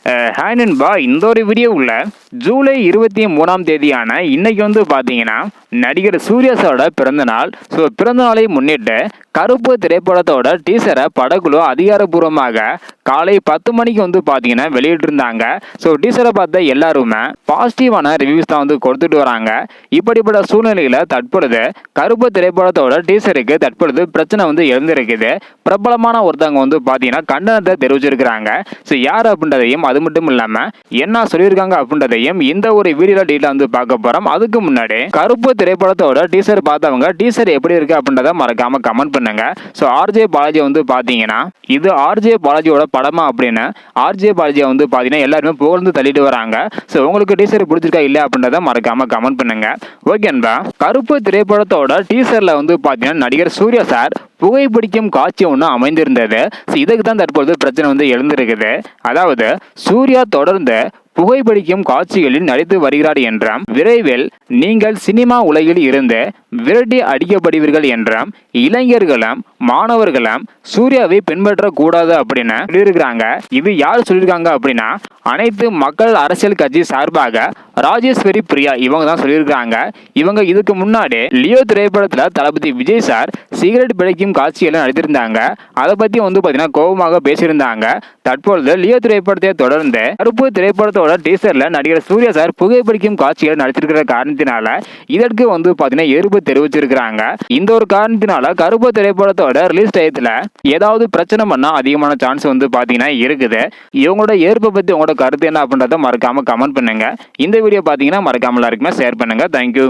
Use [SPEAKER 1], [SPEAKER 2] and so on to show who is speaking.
[SPEAKER 1] Hi நண்பா, இந்த ஒரு வீடியோவில் ஜூலை 23ஆம் தேதியான இன்னைக்கு வந்து பார்த்தீங்கன்னா நடிகர் சூர்யா சாரோட பிறந்தநாள். ஸோ பிறந்தநாளை முன்னிட்டு கருப்பு திரைப்படத்தோட டீசரை படக்குழு அதிகாரப்பூர்வமாக காலை 10 மணிக்கு வந்து பார்த்தீங்கன்னா வெளியிட்டிருந்தாங்க. ஸோ டீசரை பார்த்த எல்லாருமே பாசிட்டிவான ரிவ்யூஸ் தான் வந்து கொடுத்துட்டு வராங்க. இப்படிப்பட்ட சூழ்நிலையில் தற்பொழுது கருப்பு திரைப்படத்தோட டீசருக்கு தற்பொழுது பிரச்சனை வந்து எழுந்திருக்குது. பிரபலமான ஒருத்தவங்க வந்து பார்த்தீங்கன்னா கண்டனத்தை தெரிவிச்சிருக்கிறாங்க. ஸோ யார் அப்படின்றதையும் அது மட்டும் இல்லாம என்ன சொல்லியிருக்காங்க அப்படின்றதையும் இந்த ஒரு வீடியோல டீட்டெயிலா வந்து பார்க்க போறோம். அதுக்கு முன்னாடி கருப்பு திரைப்படத்தோட டீசர் பார்த்தவங்க டீசர் எப்படி இருக்கு அப்படின்றத மறக்காம கமெண்ட் பண்ணுங்க. ஸோ ஆர்ஜே பாலாஜி வந்து பாத்தீங்கன்னா இது ஆர்ஜே பாலாஜியோட படமா அப்படின்னு ஆர்ஜே பாலாஜியை வந்து பாத்தீங்கன்னா எல்லாருமே புகழ்ந்து தள்ளிட்டு வராங்க. ஸோ உங்களுக்கு டீசர் பிடிச்சிருக்கா இல்ல அப்படின்றத மறக்காம கமெண்ட் பண்ணுங்க. ஓகேன்பா, கருப்பு திரைப்படத்தோட டீசர்ல வந்து பாத்தீங்கன்னா நடிகர் சூர்யா சார் புகைப்பிடிக்கும் காட்சி ஒன்று அமைந்திருந்தது. இதுக்கு தான் தற்பொழுது பிரச்சனை வந்து எழுந்திருக்குது. அதாவது சூர்யா தொடர்ந்து புகைப்பிடிக்கும் காட்சிகளில் நடித்து வருகிறார் என்றாம், விரைவில் நீங்கள் சினிமா உலகில் இருந்து விரட்டி அடிக்கப்படுவீர்கள் என்றாம், இளைஞர்களும் மாணவர்களும் சூர்யாவை பின்பற்றக்கூடாது அப்படின்னு சொல்லியிருக்கிறாங்க. இது யார் சொல்லியிருக்காங்க அப்படின்னா அனைத்து மக்கள் அரசியல் கட்சி சார்பாக ராஜேஸ்வரி பிரியா இவங்க தான் சொல்லியிருக்காங்க. இவங்க இதுக்கு முன்னாடி லியோ திரைப்படத்துல தளபதி விஜய் சார் சிகரெட் பிடிக்கும் காட்சிகளை நடித்திருந்தாங்க. அதை பத்தி வந்து பாத்தீங்கன்னா கோபமாக பேசியிருந்தாங்க. தற்பொழுது லியோ திரைப்படத்தை தொடர்ந்து கருப்பு திரைப்படத்தோட டீசர்ல நடிகர் சூர்யா சார் புகைப்பிடிக்கும் காட்சிகளை நடித்திருக்கிற காரணத்தினால இதற்கு வந்து பாத்தீங்கன்னா எதிர்ப்பு தெரிவிச்சிருக்கிறாங்க. இந்த ஒரு காரணத்தினால கருப்பு திரைப்படத்தோட ரிலீஸ் டயத்துல ஏதாவது பிரச்சனை பண்ணா அதிகமான சான்ஸ் வந்து பாத்தீங்கன்னா இருக்குது. இவங்களோட எதிர்ப்பை பத்தி உங்களோட கருத்து என்ன அப்படின்றத மறக்காம கமெண்ட் பண்ணுங்க. இந்த வீடியோ பாத்தீங்கன்னா மறக்காம எல்லாருக்குமே ஷேர் பண்ணுங்க. தேங்க்யூ.